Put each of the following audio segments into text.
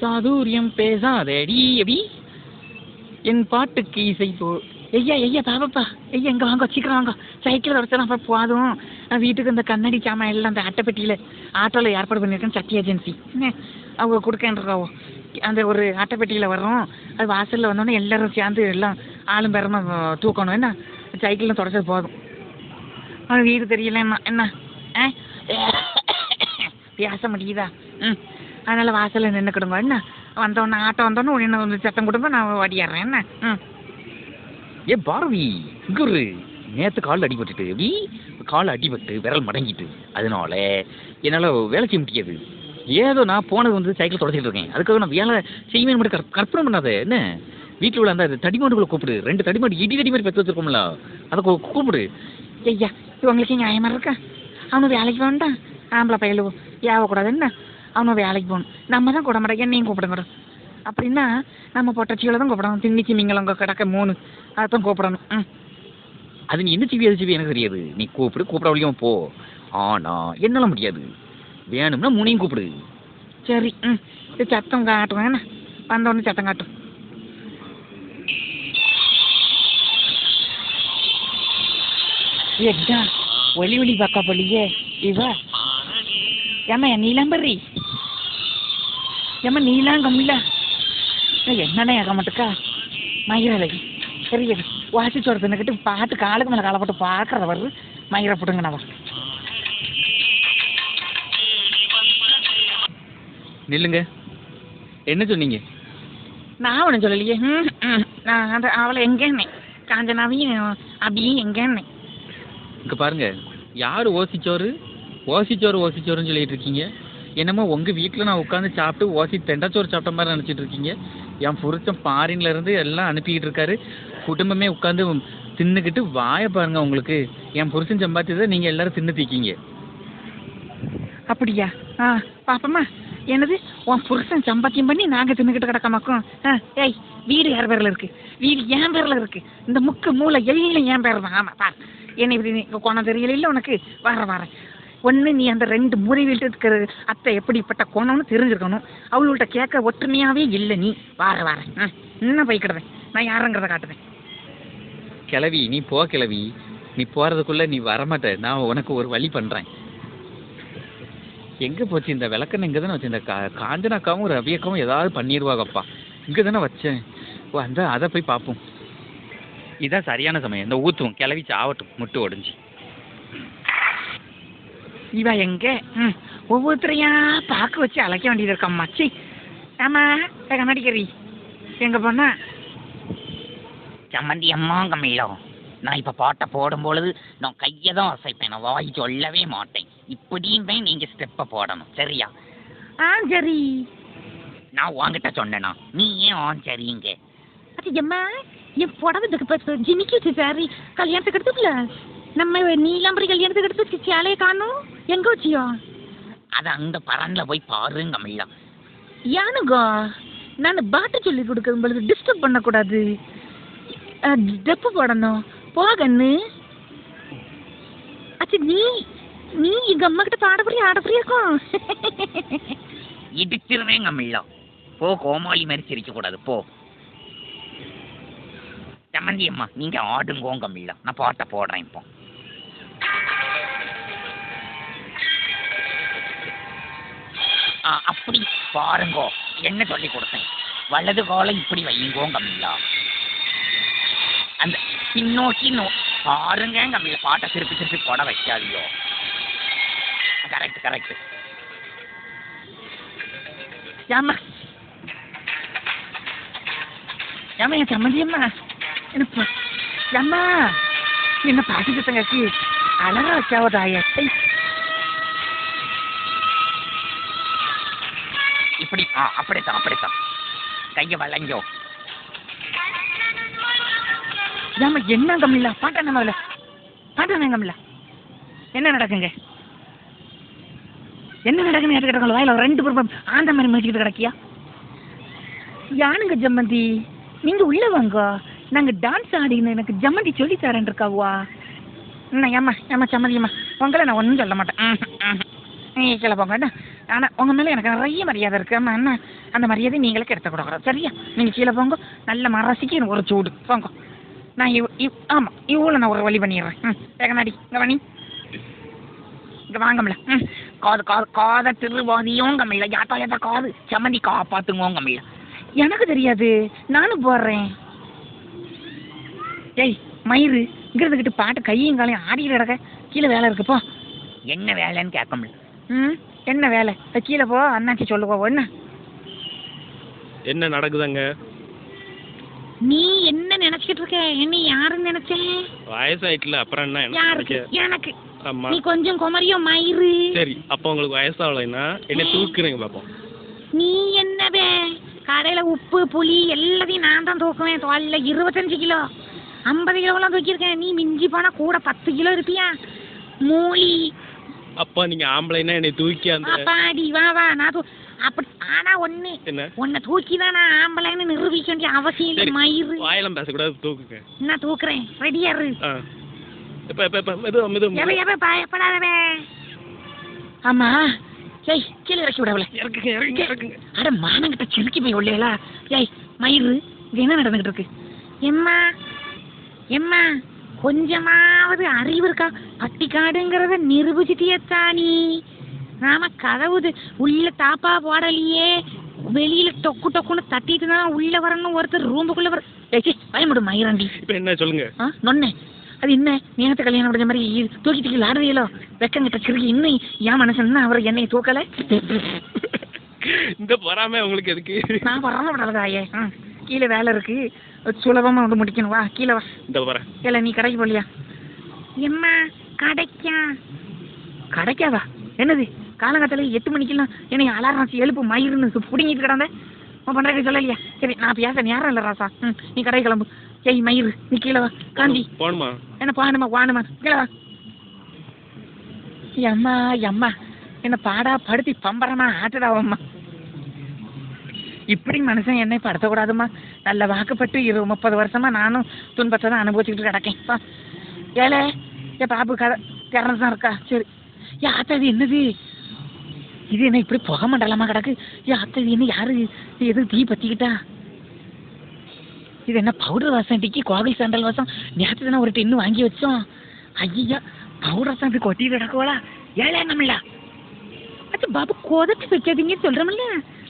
சாதுரியம் பேசாதடி அபி என் பாட்டுக்கு இசை போ. ஐயா ஐயா பாப்பா ஐயா இங்கே வாங்க சீக்கிரம் வாங்க. சைக்கிள் வரைச்சலாம் அப்போ போதும். வீட்டுக்கு இந்த கண்ணாடி சாமான் எல்லாம் அந்த அட்டைப்பெட்டியில் ஆட்டோவில் ஏற்பாடு பண்ணியிருக்கேன். சக்தி ஏஜென்சி அவங்க கொடுக்கன்றாவோ அந்த ஒரு அட்டைப்பெட்டியில் வர்றோம். அது வாசலில் வந்தோடனே எல்லோரும் சேர்ந்து எல்லாம் ஆளும் பேரமா தூக்கணும். என்ன சைக்கிளில் தொடச்சது போதும். அது வீடு தெரியல என்ன பேச முடியுதா? அதனால் வாசலில் நின்றுக்கிடுங்க. என்ன வந்தோடனே ஆட்டோ வந்தோடனே என்ன சத்தம் கொடுங்க, நான் ஓடிடுறேன். என்ன ஏ பாரதி இங்கே ஒரு நேற்று காலில் அடிபட்டுட்டு எப்படி கால் அடிபட்டு விரல் மடங்கிட்டு அதனால என்னால் வேலை செய்ய முடியாது. ஏதோ நான் போனது வந்து சைக்கிள் தொடச்சிட்டு இருக்கேன். அதுக்காக நான் வேலை செய்வேன் மட்டும் கற்பனை பண்ணாத. என்ன வீட்டில் உள்ள அந்த தடிமாடுகளை கூப்பிடு. 2 தடிமாடு இடி தடி மாதிரி பெற்று வச்சுருக்கோம்ல, அதை கூப்பிடு. ஐயா இவங்களுக்கு நியாயமாக இருக்கா? அவனு வேலைக்கு போகண்டான். ஆம்பளை பையலு ஏவக்கூடாது. என்ன அவனும் வேலைக்கு போகணும். நம்ம தான் கூட மாட்டேன். என்னையும் கூப்பிடுங்க. அப்படின்னா நம்ம பொட்டச்சிகளை தான் கூப்பிடணும். திண்ணிச்சி மீங்களங்க கிடக்க 3 அதைத்தான் கூப்பிடணும். அது நீ என்ன செய்வி அது செய்வி எனக்கு தெரியாது. நீ கூப்பிட வழியும் போ. ஆனால் என்னால் முடியாது. வேணும்னா 3ஐயும் கூப்பிடு. சரி இது சத்தம் காட்டுவேன். என்ன வந்தோடனே சத்தம் காட்டும். எக்டா ஒளி ஒளி பக்கா பொலியே இவ ஏமா நீலாம்பரி ஏமா நீலாங்கம்ல என்னடா ஏக மாட்டுக்கா மயிரழகி சரி வாசிச்சு ஒருத்தனுக்கிட்டு பாட்டு காலுக்கு மேலே காலை போட்டு பார்க்கறத வருது. மயிரை போட்டுங்கண்ணா நில்லுங்க. என்ன சொன்னீங்க? நான் ஒன்றும் சொல்லலையே. நான் அந்த அவளை எங்கேன்னே காஞ்சனாவையும் அப்படியும் எங்கேன்னே. இங்கே பாருங்க, யார் ஓசிச்சோருன்னு சொல்லிட்டு இருக்கீங்க. என்னமோ உங்கள் வீட்டில் நான் உட்காந்து சாப்பிட்டு தெண்டாச்சோறு சாப்பிட்ட மாதிரி நினச்சிட்டு இருக்கீங்க. என் புருஷன் ஃபாரின்லேருந்து எல்லாம் அனுப்பிக்கிட்டு இருக்காரு. குடும்பமே உட்காந்து தின்னுக்கிட்டு வாயை பாருங்க. உங்களுக்கு என் புருஷன் சம்பாதிச்சதை நீங்கள் எல்லோரும் தின்னு தீக்கிங்க. அப்படியா? பாப்பம்மா என்னது உன் புருஷன் சம்பாத்தியம் பண்ணி நாங்கள் தின்னுக்கிட்டு கிடக்கமாக்கும். ஏய் வீடு யார் பேரில் இருக்குது? வீடு என் பேரில் இருக்குது. இந்த முக்கு மூளை எல்லாம் என் பேர் தான். ஆமாம் பார் என்னை இப்படி கோணம் தெரியல இல்லை உனக்கு. வரேன் ஒன்று நீ அந்த 2 மூலை வீட்டு இருக்கிற அத்தை எப்படிப்பட்ட கோணம்னு தெரிஞ்சிருக்கணும். அவங்கள்ட்ட கேட்க ஒற்றுமையாகவே இல்லை. நீ வரேன் இன்னும் போய்க்கிடுவேன். நான் யாருங்கிறத காட்டுவேன். கிளவி நீ போ. கிளவி நீ போகிறதுக்குள்ளே நீ வரமாட்ட. நான் உனக்கு ஒரு வழி பண்ணுறேன். எங்கே போச்சு இந்த விளக்கண்ணை? இங்கே தானே வச்சேன். இந்த காஞ்சனாக்காவும் ரவியக்காவும் ஏதாவது பண்ணிடுவாங்கப்பா. இங்கே தானே வச்சேன். அதை போய் பார்ப்போம். இதான் சரியான சமயம். இந்த ஊற்றுவோம். கிளவி சாவட்டும் முட்டு உடஞ்சி. இவா எங்கே ஒவ்வொருத்தரையா பார்க்க வச்சு அழைக்க வேண்டியது இருக்கம்மா. சி ஆமாம் கண்ணாடிக்கறி எங்கே போனா? சம்மந்தி அம்மாங்க மேலோ நான் இப்போ பாட்டை போடும்பொழுது நான் கையை தான் அசைப்பேன். நான் வாய் சொல்லவே மாட்டேன். இப்படியுமே நீங்கள் ஸ்டெப்பை போடணும். சரியா? சரி. நான் உங்ககிட்ட சொன்னேனா? நீ ஏன் சரிங்க? அது எம்மா என் புடவை ஜிமிக்கி சாரி கல்யாணத்துக்கு எடுத்துக்கல. நம்ம நீலாம்பரி கல்யாணத்துக்கு எடுத்து சேலையை காணும். எங்கே வச்சியோ? அது அந்த பரனில் போய் பாருங்க மில்லா. யானுங்கோ நான் பாட்டு சொல்லி கொடுக்குற பொழுது டிஸ்டர்ப் பண்ணக்கூடாது. ஸ்டெப்பு போடணும். போகன்னு அச்சு நீ எங்கள் அம்மா கிட்ட ஆடப்படியாக்கும் இடிச்சிருவேங்க மில்லா. போ கோமாளி மாதிரி சிரிக்கக்கூடாது. போ சம்மந்தி அம்மா நீங்கள் ஆடுங்கோங்க மில்லா. நான் பாட்டை போடுறேன் இப்போ. அப்படி பாருங்கோ என்ன சொல்லி கொடுத்தேன். வலது காலம் இப்படி வையுங்கோங்க மில்லா. அந்த பின்னோக்கி பாருங்க மில்லா. பாட்டை திருப்பி போட வைக்காதியோ. கரெக்ட். ஏம்மா என் சம்மந்தியம்மா என்ன ஏம்மா என்ன பாட்டு சத்தங்காக்கி அழகா வச்சாவதாய. இப்படி அப்படித்தான் கையை வளைஞ்சோ. ஏம்மா என்ன கம்மில்ல பாட்டான கம்மில்ல என்ன நடக்குங்க? என்ன நடக்குன்னு கேட்டுக்கிட்டு வாயில 2 பேரும் ஆந்த மாதிரி மேய்ச்சிக்கிட்டு கிடக்கியா? யானுங்க ஜம்மந்தி நீங்கள் உள்ளே வாங்க. நாங்கள் டான்ஸ் ஆடின்னு எனக்கு ஜம்மந்தி சொல்லி தரேன் இருக்காவா? ஏம்மா சம்மந்தியம்மா உங்களை நான் ஒன்றும் சொல்ல மாட்டேன். கீழே போங்க. ஆனால் உங்கள் மேலே எனக்கு நிறைய மரியாதை இருக்குது. ஆமாம் என்ன அந்த மரியாதை நீங்களே எடுத்து கொடுக்குறோம் சரியா? நீங்கள் கீழே போங்க, நல்ல மரசிக்கு எனக்கு ஒரு சூடு போங்க. நான் ஆமாம் இவ்வளோ நான் ஒரு வழி பண்ணிடுறேன். வேகனாடி இங்கே வணி இங்கே வாங்கம்ல. காதை திருவாதியும் கம்மில்ல யாத்தாயத்த காது சம்மந்தி காப்பாத்துங்க கம்மில்ல. எனக்கு தெரியாது, நானும் போடுறேன். ஏய் மயிறு இங்கே இருந்துக்கிட்டு பாட்டு கையும் காலையும் ஆடிக்கிட்டு கிடக்க. கீழே வேலை இருக்குப்போ. என்ன வேலைன்னு கேட்கமில்ல. என்ன வேலை? கீழே போ, அண்ணாச்சி சொல்லுவோம். என்ன நடக்குதுங்க? நீ என்ன நினைச்சிட்டு இருக்க? என்ன யாருன்னு நினைச்சேன்? வயசாயிட்டுல அப்புறம் என்ன யாருக்கு? எனக்கு. ஆமா நீ கொஞ்சம் குமரியும் மயிறு. சரி அப்போ உங்களுக்கு வயசாகலைன்னா என்ன தூக்குறீங்க பாப்போம். நீ என்னவே கடையில உப்பு புளி எல்லாத்தையும் நான் தான் தூக்குவேன். தோல்ல 25 கிலோ 50 கிலோலாம் தூக்கியிருக்கேன். நீ மிஞ்சி போனா கூட 10 கிலோ இருப்பியா மூலி? அப்பா நீங்க ஆம்பளைன்னா என்னை தூக்கி அந்த பாடி வா வா நான் அப்படி. ஆனா உன்னை தூக்கி தான் நான் ஆம்பளைன்னு நிரூபிக்க வேண்டிய அவசியம் இல்லை மயிறு. வாயெல்லாம் பேசக்கூடாது, தூக்குங்க. நான் தூக்குறேன், ரெடியா இரு. பயப்படாதவே. ஆமா ஏய் கீழே இறக்கி விடவல. இறக்குங்க. அட மானங்கிட்ட சிரிக்கி போய் உள்ளேலா. ஏய் மயிறு இது என்ன நடந்துகிட்டு இருக்கு? எம்மா எம்மா கொஞ்சமாவது அறிவு இருக்கா? பட்டிக்காடுங்கிறத நிரூபிச்சிட்டியத்தா நீ. நாம கதவுது உள்ள தாப்பா போடலையே, வெளியில டொக்கு டொக்குன்னு தட்டிட்டு தான் உள்ள வரணும். ஒருத்தர் ரூமுக்குள்ள வர பயமுடு மயிராண்டி. இப்ப என்ன சொல்லுங்க? நொன்னே அது என்ன நேரத்தை கல்யாணம் முடிஞ்ச மாதிரி தூக்கி தூக்கி ஆடுறீங்களோ? வெக்கங்கிட்ட சிறுகி இன்னும் ஏன் மனுஷன் அவர் என்னை தூக்கல? இந்த பொறாம உங்களுக்கு எதுக்கு? நான் பொறாம விடாதாயே. கீழே வேலை இருக்கு, சுலபமா வந்து முடிக்கணும். வா கீழே வா. இந்த வரேன். இல்ல நீ கடைக்கு போலியா? எம்மா கடைக்காவா? என்னது காலங்காத்தால 8 மணிக்கெல்லாம் என்னை அலாரம் எழுப்பு மயிருன்னு பிடிங்கிட்டு கிடந்த பண்றதுக்கு சொல்லலையா? சரி நான் பேச நேரம் இல்லை ராசா. நீ கடை கிளம்பு. ஏய் மயிறு நீ கீழே வா. காந்தி போணுமா? என்ன பானுமா வானுமா கீழே வா. அம்மா அம்மா என்ன பாடா படுத்தி பம்பரமா ஆட்டுடாவம்மா. இப்படி மனுஷன் என்னை படுத்தக்கூடாதும்மா. நல்ல வாக்குப்பட்டு 30 வருஷமா நானும் துன்பத்தை தான் அனுபவிச்சுக்கிட்டு கிடக்கேன். ஏழை ஏ பாப்பு கதை திறந்து தான் இருக்கா? சரி ஏ ஆத்தா இது என்னது? இது என்ன இப்படி புகை மண்டலமா கிடக்கு? ஏ ஆத்தா இது என்ன யாரு எது தீ பற்றிக்கிட்டா? இது என்ன பவுடர் வாசம் டிக்கி கோவில் சாண்டல் வாசம்? நேற்று தானே ஒரு டின்னு வாங்கி வச்சோம். ஐயா பவுடர் தான் இப்படி கொட்டிட்டு கிடக்குவாளா? ஏழை நம்மளா அது பாபு கொதச்சு வைக்காதீங்கன்னு சொல்கிறோம்ல.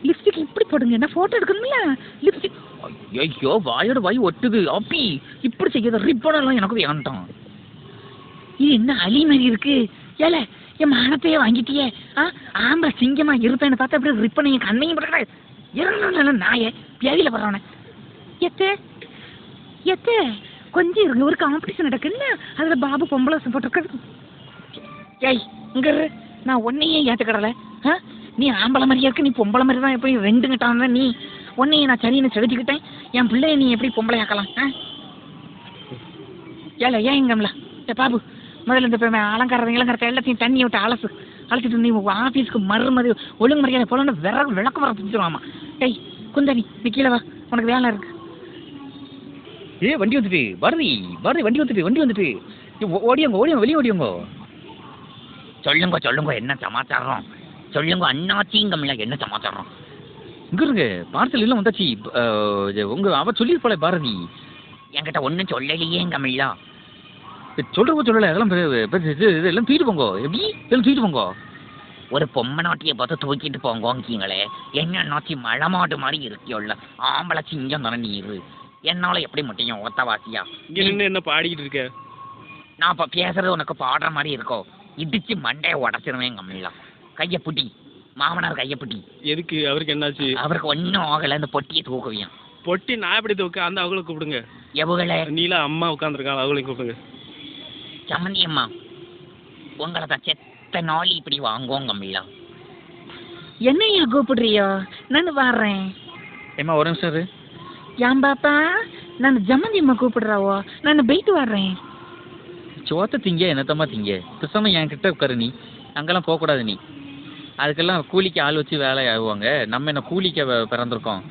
லிப்ஸ்டிக் இப்படி போடுங்க, என்ன ஃபோட்டோ எடுக்கணும்ல லிப்ஸ்டிக். ஐயோ வாயோட வாய் ஒட்டுது. அப்பி இப்படி செய்யாத, ரிப்பனெல்லாம் எனக்கு வேண்டாம். இது என்ன அலி மாதிரி இருக்கு? ஏல என் மானத்தையே வாங்கிட்டியே. ஆம்பளை சிங்கமா இருப்பேன்னு பார்த்தா அப்படி ரிப்பனையும் கண்ணையும் போட்டுக்கிற இறங்கணும் நாயே பேதியில போடுறவனே. எத்தே கொஞ்சம் இருங்க, ஒரு காம்படிஷன் நடக்குன்னு அதில் பாபு பொம்பளை போட்டிருக்கிறது. ஏய் இங்க நான் உன்னையே ஏற்றுக்கடலை. நீ ஆம்பளை மாதிரியா இருக்கு, நீ பொம்பளை மாதிரி தான் எப்படி 2 கிட்டான் நீ. உன்னையே நான் சரின்னு செலுத்திக்கிட்டேன், என் பிள்ளைய நீ எப்படி பொம்பளை ஆக்கலாம்? ஏல ஏன் இங்கம்ல ஏ பாபு முதல்ல இந்த அலங்காரத்தை எல்லாத்தையும் தண்ணியை விட்டு அழைச்சிட்டு நீ ஆஃபீஸ்க்கு மறுமதி ஒழுங்கு மரியாதை போலன்னு விளக்கு வர பிடிச்சிருவாமா. ஏய் குந்தனி நீ கீழே வா, உனக்கு வேலை இருக்கு. வண்டி வந்துட்டு பாரதி வண்டி வந்துட்டு ஓடியோங்க வெளியே ஓடியோங்க. சொல்லுங்க என்ன சமாச்சாரம்? சொல்லுங்க அண்ணாச்சிங்கம்ல என்ன சமாச்சாரம்? இங்க இருங்க பார்சல் எல்லாம் வந்தாச்சு. அவ சொல்லியிருப்பாளே பாரதி, என்கிட்ட ஒன்றும் சொல்லலையேங்கம்ல. சொல்லல அதெல்லாம் இதெல்லாம் தூக்கிட்டு போங்க. எப்படி இதெல்லாம் தூக்கிட்டு போங்க. ஒரு பொம்மை நாட்டியை பார்த்து தூக்கிட்டு போங்கீங்களே. என்ன நாச்சி மழை மாடு மாதிரி இருக்கியோல்ல, ஆம்பளை சிங்கம் தானே நீரு. என்னால எப்படி முடியும் ஒத்தவாசியா? என்ன பாடிக்கிட்டு இருக்க? நான் இப்போ பேசுறது உனக்கு பாடுற மாதிரி இருக்கோ? இடிச்சு மண்டையை உடச்சிருவேன் கம்மில்லா. கையை புட்டி மாமனார் கையை புட்டி. எதுக்கு? அவருக்கு என்னாச்சு? அவருக்கு ஒன்றும் ஆகலை, இந்த பொட்டியை தூக்குவியான். பொட்டி நான் எப்படி தூக்க? அந்த அவங்களை கூப்பிடுங்க. எவங்களே? நீலா அம்மா உட்காந்துருக்காங்க, அவங்களையும் கூப்பிடுங்க. சம்மந்தி அம்மா உங்களை தான் செத்த நாளி இப்படி வாங்குவோம் கம்மில்லா. என்னையா கூப்பிடுறியோ? நான் வர்றேன். ஏம்மா ஒரு நிமிஷம். ஏன் பாப்பா நான் ஜம்மந்தி அம்மா கூப்பிடுறாவோ? நான் போயிட்டு வர்றேன். சோத்த திங்க என்னத்தம்மா திங்க, பேசாம என்கிட்ட உட்காரு. நீ அங்கெல்லாம் போகக்கூடாது. நீ அதுக்கெல்லாம் கூலிக்கு ஆள் வச்சு வேலை ஆகுவாங்க. நம்ம என்ன கூலிக்க பிறந்திருக்கோம்?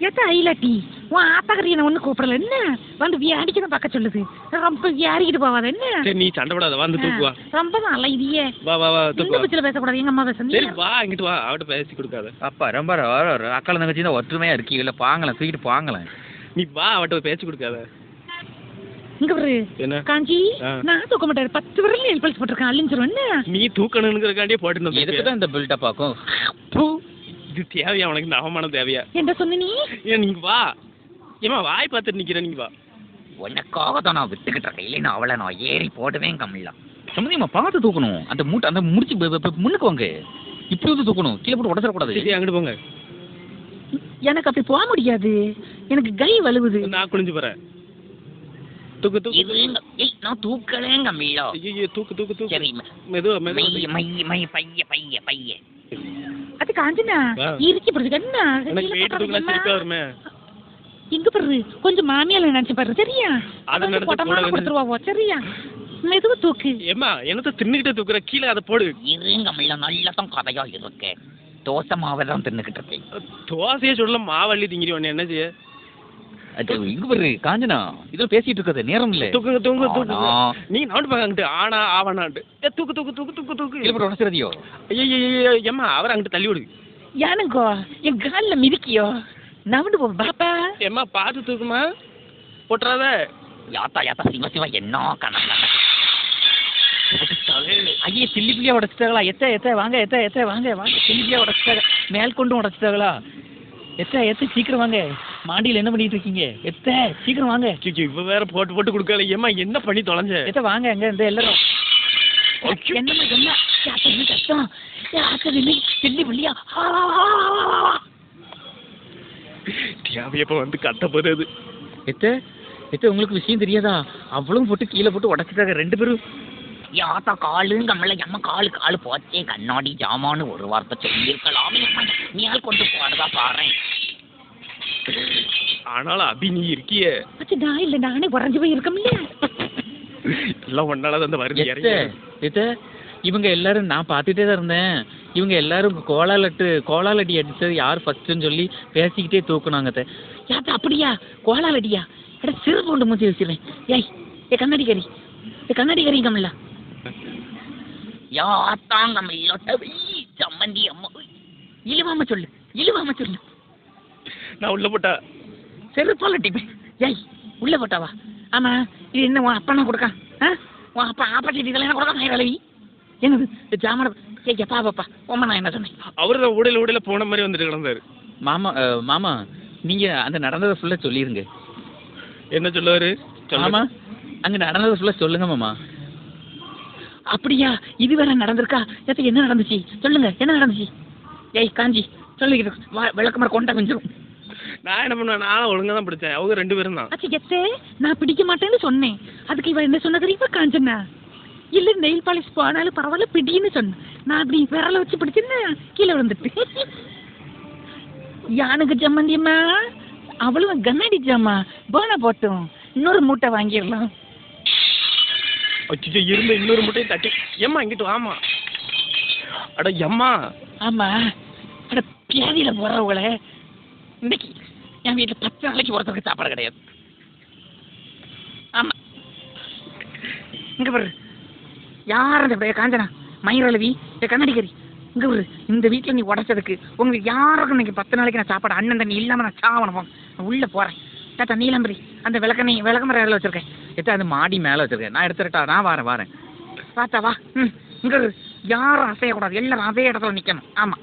ஏத்த ஐலாட்டி உன் ஆத்தாக்கறி என்ன ஒண்ணு கூப்பிடல என்ன வந்து வியாடிக்கு தான் பார்க்க சொல்லுது ரொம்ப வியாடிக்கிட்டு போவாத என்ன சரி நீ சண்டை போடாத வந்து தூக்கு வா ரொம்ப நல்ல இதையே வா வா வா தூக்கு இந்த பச்சில பேசக்கூடாது எங்க அம்மா பேச சரி வா இங்கிட்டு வா அவட்ட பேசி கொடுக்காத அப்பா ரொம்ப அக்கால தங்கச்சி தான் ஒற்றுமையா இருக்கீங்கல்ல பாங்கலாம் தூக்கிட்டு பாங்கலாம் நீ வா அவட்ட பேசி கொடுக்காத இங்க பாரு என்ன காஞ்சி நான் தூக்க மாட்டேன் 10 விரல் நெல் பாலிஷ் போட்டிருக்கேன் அழிஞ்சிரும் நீ தூக்கணுங்கிறக்காண்டியே போட்டு எதுக்கு தான் இந்த பில்டப் ஆக்கும் இது தேவையா உனக்கு இந்த அவமானம் தேவையா என்ன சொன்ன நீ ஏன் நீங்க வா ஏமா வாய் பார்த்துட்டு நிக்கிறேன் நீங்க வா உனக்காக தான் நான் விட்டுக்கிட்டு இருக்கேன் இல்லைன்னா அவளை நான் ஏறி போடுவேன் கம்மில்லா சம்மதியம்மா பார்த்து தூக்கணும் அந்த மூட்டை அந்த முடிச்சு முன்னுக்கு வாங்க இப்படி வந்து தூக்கணும் கீழே போட்டு உடச்சிடக்கூடாது சரி அங்கிட்டு போங்க எனக்கு அப்படி போக முடியாது எனக்கு கை வலுவுது நான் குளிஞ்சு போறேன் தூக்கு தூக்கு நான் தூக்கலேங்க கம்மில்லா ஐயோ தூக்கு தூக்கு தூக்கு சரி மெதுவா மைய மெதுவா மைய மைய பைய பைய பைய அது காஞ்சினா இறுக்கி போடுறது என்ன எனக்கு வெயிட் தூக்கலாம் சிரிப்பா வருமே இங்க பாரு கொஞ்சம் மாமியால நினைச்சு பாரு சரியா அத நினைச்சு போட்டமா கொடுத்துருவா சரியா மெதுவா தூக்கு ஏமா என்னத்த தின்னுகிட்டே தூக்குற கீழே அதை போடு இருங்க கம்மில்லா நல்லா தான் கதையா இருக்கு தோசை மாவை தான் தின்னுக்கிட்டு இருக்கேன் தோசையே சொல்ல மாவள்ளி திங்கிரி ஒன்று என்ன செய்ய இங்க பாரு காஞ்சனா இதுல பேசிட்டு இருக்காது நேரம் இல்ல தூக்குங்க தூக்குங்க தூக்குங்க நீ நாட்டு பாக்கங்கிட்டு ஆனா ஆவனாண்டு தூக்கு தூக்கு தூக்கு தூக்கு தூக்கு கீழே போட்டு உடச்சிரதியோ ஐயோ ஏம்மா அவர் அங்கிட்டு தள்ளி விடு யானுங்கோ என் காலில் மிதிக்கியோ நவண்டு போ பாப்பா ஏம்மா பார்த்து தூக்குமா போட்டுறாத யாத்தா யாத்தா சிவ சிவா என்ன கணக்கு ஐயே சில்லி பிள்ளையா உடச்சிட்டாங்களா எத்த வாங்க எத்த வாங்க சில்லி பிள்ளையா உடச்சிட்டாங்க மேல் கொண்டும் உடச்சிட்டாங்களா எத்த சீக்கிரம் வாங்க மாண்டியில் என்ன பண்ணிட்டு இருக்கீங்க சீக்கிரம் வாங்க இவ வேற போட்டு போட்டு கொடுக்கல ஏம்மா என்ன பண்ணி தொலைஞ்ச வாங்க அங்க இந்த எல்லாரும் என்னம்மா என்ன கஷ்டம் சில்லி பிள்ளையா தேவையப்ப வந்து கத்த போறது எத்த உங்களுக்கு விஷயம் தெரியாதா அவ்வளவு போட்டு கீழே போட்டு உடச்சிட்டாங்க 2 பேரும் யாத்தா காலுங்க கம்மல அம்மா காலு போச்சே கண்ணாடி ஜாமான்னு ஒரு வார்த்தை சொல்லியிருக்கலாமே நீ கொண்டு போறதா பாரு ஆனாலும் அபி நீ இருக்கியே நான் இல்ல நானே உறைஞ்சு போய் இருக்கமில்ல எல்லாம் ஒன்னால அந்த வருது இவங்க எல்லாரும் நான் பார்த்துட்டே தான் இருந்தேன் இவங்க எல்லாரும் கோலாலடி அடிச்சது யார் ஃபர்ஸ்ட்னு சொல்லி பேசிக்கிட்டே தூக்குனாங்க யாத்தா அப்படியா கோலாலடியா அட சிறு போண்டு மூச்சி வச்சிருவேன் ஏ கண்ணாடி கம்மில்ல யாத்தாங்க சம்மந்தி அம்மா இழுவாம சொல்லு நான் உள்ள போட்டா செருப்பால் அடிப்பேன் உள்ள போட்டாவா ஆமா இது என்ன உன் அப்பா கொடுக்கா உன் அப்பா ஆப்போசிட் இதெல்லாம் என்ன கொடுக்க மயிரளவி என்னது ஜாமன பாப்பா உமா நான் என்ன சொன்னேன் அவரு உடையில போன மாதிரி வந்துட்டு கிடந்தாரு மாமா நீங்க அந்த நடந்ததை ஃபுல்லா சொல்லிருங்க என்ன சொல்லுவாரு மாமா அங்க நடந்ததை ஃபுல்லா சொல்லுங்க மாமா அப்படியா இது வேற நடந்திருக்கா என்ன நடந்துச்சு சொல்லுங்க என்ன நடந்துச்சு காஞ்சி சொல்லிக்கிட்டு விளக்கமாற கொண்டா கொஞ்சம் நான் என்ன பண்ணுவேன் நானும் ஒழுங்கா தான் பிடிச்சேன் அவங்க 2 பேரும் தான் நான் பிடிக்க மாட்டேன்னு சொன்னேன் அதுக்கு இவன் என்ன சொன்ன தெரியுமா காஞ்சனா இல்ல நெயில் பாலிஷ் போனாலும் பரவாயில்ல பிடின்னு சொன்னேன் நான் அப்படி விரல வச்சு பிடிச்சேன்னு கீழே விழுந்துட்டு யானுக்கு சம்மந்தியம்மா அவளும் கண்ணாடி ஜாமா போன போட்டோம் இன்னொரு மூட்டை வாங்கிடலாம் இருந்த இன்னொரு மூட்டையும் தட்டி ஏம்மா இங்கிட்டு வாமா அட எம்மா ஆமா அட பியாதியில போறவங்கள இன்னைக்கு என் வீட்டுல 10 நாளைக்கு ஒருத்தருக்கு சாப்பாடு கிடையாது ஆமா இங்க பாரு யார் அந்த காஞ்சனா மயிரளவி கண்ணாடிக்கறி இங்க பாரு இந்த வீட்டுல நீ உடைச்சதுக்கு உங்களுக்கு யாருக்கும் இன்னைக்கு 10 நாளைக்கு நான் சாப்பாடு அண்ணன் தண்ணி இல்லாம நான் சாவணும் உள்ள போறேன் தாத்தா நீலம்பரி அந்த விளக்கமர இடத்துல வச்சிருக்கேன் அந்த மாடி மேல வச்சிருக்கேன் நான் எடுத்துட்டா நான் வரேன் பார்த்தா வா இங்க யாரும் அசையக்கூடாது எல்லாரும் அதே இடத்துல நிக்கணும் ஆமா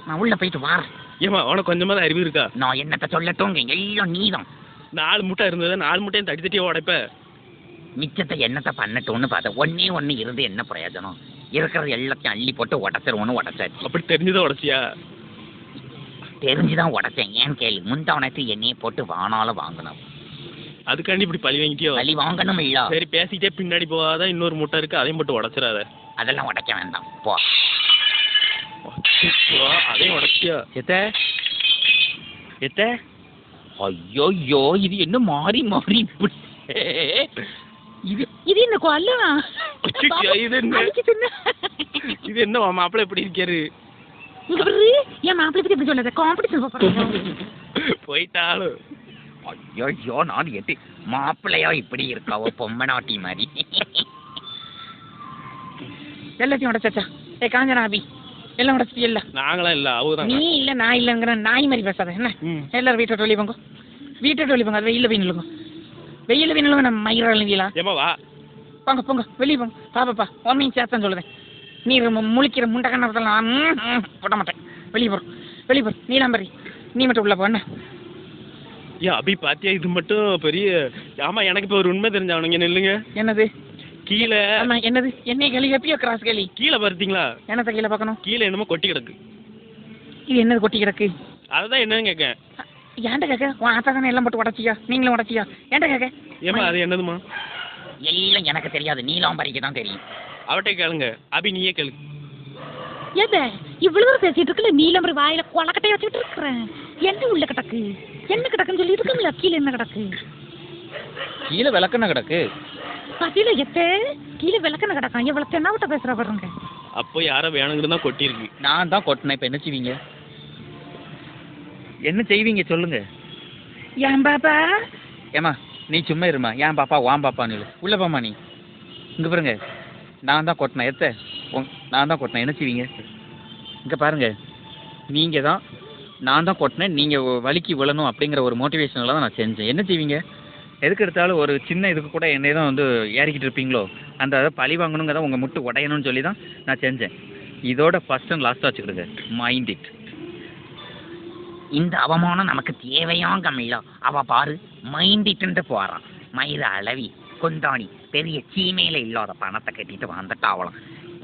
நான் உள்ள போயிட்டு வரேன் ஏமா உனக்கு கொஞ்சமா தான் அறிவு இருக்கா நான் என்னத்த சொல்லட்டும் எல்லாம் நீதான் 4 மூட்டை இருந்தது 4 மூட்டையும் தட்டியே உடைப்ப மிச்சத்தை என்னத்த பண்ணட்டும்னு பார்த்தேன் ஒண்ணே இருந்து என்ன பிரயோஜனம் இருக்கிறது எல்லாத்தையும் அள்ளி போட்டு உடைச்சாச்சு அப்படி தெரிஞ்சுதான் உடைச்சியா தெரிஞ்சுதான் உடைச்சேன் ஏன் கேள்வி முந்தவனத்து என்னையே போட்டு வானாலும் வாங்கணும் அதுக்காண்டி இப்படி பழி வாங்கிட்டியோ பழி வாங்கணும் இல்ல சரி பேசிட்டே பின்னாடி போகாத இன்னொரு மூட்டை இருக்கு அதையும் போட்டு உடைச்சிடாத அதெல்லாம் உடைக்க வேண்டாம் போ அதையும் உடைச்சியா ஐயோ இது என்ன மாறி இப்படி இது என்ன கொல்லவா இது என்ன மாப்பிள்ளை எப்படி இருக்காரு என் மாப்பிள்ளை பத்தி எப்படி சொல்லாத காம்படிஷன் போயிட்டாலும் ஐயோ நான் எட்டு மாப்பிள்ளையா இப்படி இருக்காவோ பொம்மை நாட்டி மாதிரி. எல்லாத்தையும் உடச்சாச்சா? காஞ்சனா அபி எல்லாம் உடச்சிட்டு இல்ல? நாங்களாம் இல்ல அவதான். நீ இல்ல நான் இல்லங்கிற நாய் மாதிரி பேசாத என்ன. எல்லாரும் வீட்டை வெளியே போங்க, வீட்டை வெளியே போங்க. அது வெயில வீணுங்க, வெயில வீணுங்க. நம்ம மயிர எழுதிங்களா? ஏமா வா போங்க போங்க வெளியே போங்க. பாப்பாப்பா உண்மையும் சேர்த்தான் சொல்லுதேன். நீ முழிக்கிற முண்டை கண்ணத்தில் நான் போட மாட்டேன். வெளியே போகிறோம், வெளியே போகிறோம். நீலாம்பரி நீ மட்டும் உள்ள போன. ஏன் அபி பாத்தியா இது மட்டும் பெரிய. ஆமா எனக்கு இப்போ ஒரு உண்மை தெரிஞ்சாவனுங்க. நில்லுங்க. என்னது? கீழே ஆமா என்னது? என்னை களி எப்பயோ கிராஸ் களி கீழே பார்த்தீங்களா? என்னத்த கீழே பார்க்கணும்? கீழே என்னமோ கொட்டி கிடக்கு. இது என்னது கொட்டி கிடக்கு? அதுதான் என்னன்னு கேட்கேன். ஏன்டா கேட்க? உன் ஆத்தா தானே எல்லாம் போட்டு உடச்சியா? நீங்களும் உடச்சியா? ஏன்டா கேட்க? ஏமா அது என்னதுமா? எல்லாம் எனக்கு தெரியாது, நீலாம்பரிக்கு தான் தெரியும். அவட்டே கேளுங்க. அபி நீயே கேளு. ஏத இவ்வளவு தூரம் பேசிட்டு இருக்கல, நீலம்பரி வாயில கொலக்கட்டைய வச்சுட்டு இருக்கிறேன். என்ன உள்ள கிடக்கு, என்ன கிடக்குன்னு சொல்லி இருக்குங்களா? கீழே என்ன கிடக்கு? கீழே விளக்கண்ண கிடக்கு. பதில எத்தே கீழே விளக்கண்ண கிடக்கான். எவ்வளவு தென்னாவட்ட பேசுற பாருங்க. அப்போ யாரோ வேணுங்கிறது தான் கொட்டி இருக்கு. நான் தான் கொட்டினேன். இப்போ என்ன செய்வீங்க? என்ன செய்வீங்க சொல்லுங்க. ஏன் பாப்பா? ஏமா நீ சும்மா இருமா. ஏன் பாப்பா வாம் பாப்பான்னு இல்லை. உள்ள பாமா நீ. இங்கே பாருங்க, நான் தான் கொட்டினேன். நான் தான் கொட்டினேன். என்ன செய்வீங்க? இங்கே பாருங்க, நீங்கள் தான், நான் தான் கொட்டினேன், நீங்கள் வலிக்கு விழணும் அப்படிங்கிற ஒரு மோட்டிவேஷனில் தான் நான் செஞ்சேன். என்ன செய்வீங்க? எதுக்கு எடுத்தாலும் ஒரு சின்ன இதுக்கு கூட என்னை தான் வந்து ஏறிக்கிட்டு இருப்பீங்களோ? அந்த அதை பழி வாங்கணுங்க தான், உங்கள் முட்டு உடையணும்னு சொல்லி தான் நான் செஞ்சேன். இதோட ஃபர்ஸ்ட் அண்ட் லாஸ்ட்டாக வச்சுக்கிடுங்க. Mind it. இந்த அவமானம் நமக்கு தேவையாங்க இல்ல. அவ பாரு மைண்டிட்டு போறான். மயிர அளவி கொண்டாடி பெரிய சீமையில இல்லாத பணத்தை கட்டிட்டு வந்துட்டாவலாம்.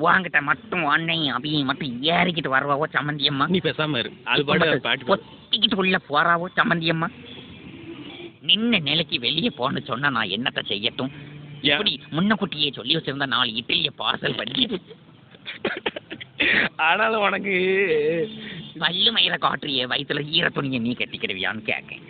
வாங்கிட்ட மட்டும் அன்னையும் அபியும் மட்டும் ஏறிக்கிட்டு வருவாவோ சம்மந்தியம்மா. நீ பேசாம இரு. அது பாட்டு பொத்திக்கிட்டு உள்ள போறாவோ சம்மந்தியம்மா. நின்ன நிலைக்கு வெளியே போன்னு சொன்னா நான் என்னத்தை செய்யட்டும்? இப்படி முன்னக்குட்டியே சொல்லி வச்சிருந்த 4 இட்லியை பார்சல் பண்ணி ஆனாலும் உனக்கு பல்லு மயிர காட்டுறிய வயிற்றுல ஈர துணியை நீ கட்டிக்கிடுவியான்னு கேட்கேன்.